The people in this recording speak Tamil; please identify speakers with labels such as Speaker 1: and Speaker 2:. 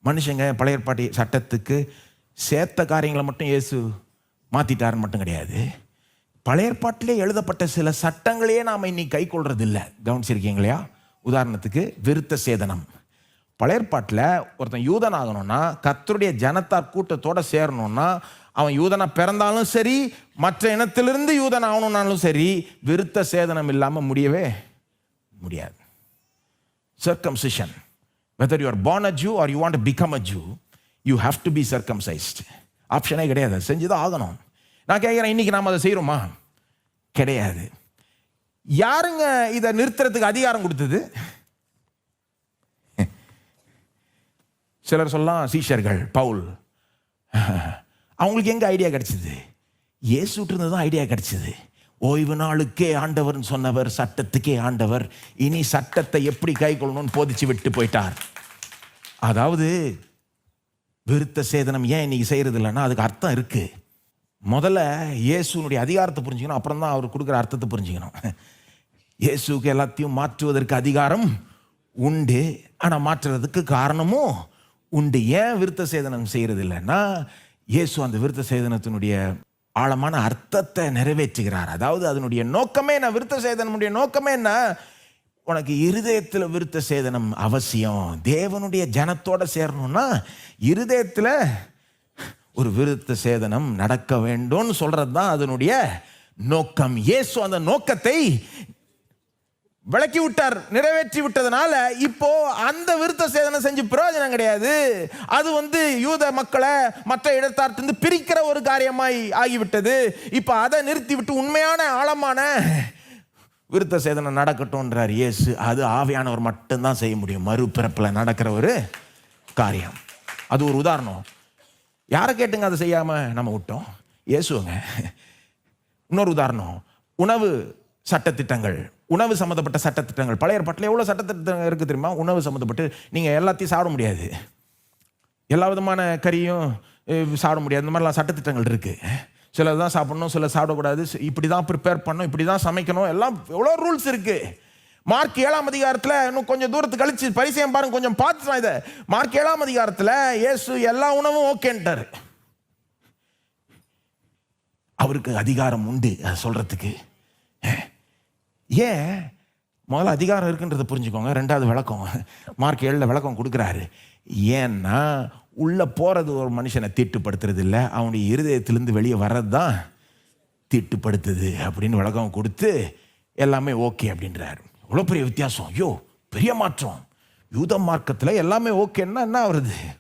Speaker 1: மனுஷங்க பழைய ஏற்பாட்டு சட்டத்துக்கு சேர்த்த காரியங்களை மட்டும் இயேசு மாற்றிட்டாருன்னு மட்டும் கிடையாது. பழைய ஏற்பாட்டிலே எழுதப்பட்ட சில சட்டங்களையே நாம் இன்னைக்கு கை கொள்றது இல்லை. கவனிச்சிருக்கீங்களா? உதாரணத்துக்கு விருத்த சேதனம். பழைய ஏற்பாட்டில் ஒருத்தன் யூதன் ஆகணும்னா, கர்த்தருடைய ஜனத்தார் கூட்டத்தோடு சேரணும்னா, அவன் யூதனா பிறந்தாலும் சரி, மற்ற இனத்திலிருந்து யூதன் ஆகணும்னாலும் சரி, விருத்த சேதனம் இல்லாமல் முடியவே முடியாது. Circumcision. Whether you are born a Jew or you want to become a Jew, you have to be circumcised. ஆப்ஷனே கிடையாது, செஞ்சுதான் ஆகணும். நான் கேட்குறேன், இன்னைக்கு நாம் அதை செய்கிறோமா? கிடையாது. யாருங்க இதை நிறுத்துறதுக்கு அதிகாரம் கொடுத்தது? சிலர் சொல்லலாம் சீஷர்கள், பவுல். அவங்களுக்கு எங்க ஐடியா கிடைச்சது? இயேசுட்டு இருந்து தான் ஐடியா கிடைச்சது. ஓய்வு நாளுக்கே ஆண்டவர்னு சொன்னவர் சட்டத்துக்கே ஆண்டவர், இனி சட்டத்தை எப்படி கை கொள்ளணும்னு போதிச்சு விட்டு போயிட்டார். அதாவது விருத்த சேதனம் ஏன் இன்னைக்கு செய்யறது இல்லைன்னா அதுக்கு அர்த்தம் இருக்கு. முதல்ல இயேசுனுடைய அதிகாரத்தை புரிஞ்சுக்கணும், அப்புறம் தான் அவர் கொடுக்குற அர்த்தத்தை புரிஞ்சுக்கணும். இயேசுக்கு எல்லாத்தையும் மாற்றுவதற்கு அதிகாரம் உண்டு, ஆனால் மாற்றுறதுக்கு காரணமும் உண்டு. ஏன் விருத்த சேதனம் செய்யறது இல்லைன்னா, இயேசு அந்த விருத்த சேதனத்தினுடைய ஆழமான அர்த்தத்தை நிறைவேற்றுகிறார். அதாவது அதனுடைய நோக்கமே என்ன? விருத்த சேதனமுடைய நோக்கமே என்ன? உனக்கு இருதயத்தில் விருத்த சேதனம் அவசியம். தேவனுடைய ஜனத்தோட சேரணும்னா இருதயத்தில் ஒரு விருத்த சேதனம் நடக்க வேண்டும்னு சொல்றது தான் அதனுடைய நோக்கம். இயேசு அந்த நோக்கத்தை விளக்கி விட்டார், நிறைவேற்றி விட்டதுனால இப்போ அந்த விருத்த சேதனம் செஞ்சு பிரயோஜனம் கிடையாது. அது யூத மக்களை மற்ற இடத்தார்த்திருந்து பிரிக்கிற ஒரு காரியமாய் ஆகிவிட்டது. இப்போ அதை நிறுத்தி விட்டு உண்மையான ஆழமான விருத்த சேதனம் நடக்கட்டும்ன்றார் இயேசு. அது ஆவியானவர் மட்டும்தான் செய்ய முடியும். மறுபிறப்பில் நடக்கிற ஒரு காரியம். அது ஒரு உதாரணம். யாரை கேட்டுங்க அதை செய்யாம நம்ம விட்டோம்? இயேசுங்க. இன்னொரு உதாரணம், உணவு சட்டத்திட்டங்கள், உணவு சம்மந்தப்பட்ட சட்டத்திட்டங்கள். பழைய ஏற்பாட்டில் எவ்வளோ சட்டத்திட்டங்கள் இருக்குது தெரியுமா? உணவு சம்மந்தப்பட்டு நீங்கள் எல்லாத்தையும் சாப்பிட முடியாது, எல்லா விதமான கறியும் சாப்பிட முடியாது, இந்த மாதிரிலாம் சட்டத்திட்டங்கள் இருக்குது. சிலர் தான் சாப்பிடணும், சிலர் சாப்பிடக்கூடாது, இப்படி தான் ப்ரிப்பேர் பண்ணணும், இப்படி தான் சமைக்கணும், எல்லாம் எவ்வளோ ரூல்ஸ் இருக்குது. மார்க் 7ஆம் அதிகாரத்தில் இன்னும் கொஞ்சம் தூரத்துக்கு கழிச்சு பரிசேயம் பாருங்க, கொஞ்சம் பார்த்துக்கலாம் இதை. மார்க் 7ஆம் அதிகாரத்தில் இயேசு எல்லா உணவும் ஓகேன்ட்டார். அவருக்கு அதிகாரம் உண்டு அதை சொல்றதுக்கு. ஏன்? முதல்ல அதிகாரம் இருக்குன்றதை புரிஞ்சுக்கோங்க. ரெண்டாவது விளக்கம், மார்க் 7 விளக்கம் கொடுக்குறாரு. ஏன்னா உள்ள போறது ஒரு மனுஷனை தீட்டுப்படுத்துறது இல்லை, அவனுடைய இருதயத்திலிருந்து வெளியே வர்றது தான் தீட்டுப்படுத்துது அப்படின்னு விளக்கம் கொடுத்து எல்லாமே ஓகே அப்படின்றாரு. இவ்வளோ பெரிய வித்தியாசம், ஐயோ பெரிய மாற்றம். யூத மார்க்கத்தில் எல்லாமே ஓகேன்னா என்ன வருது?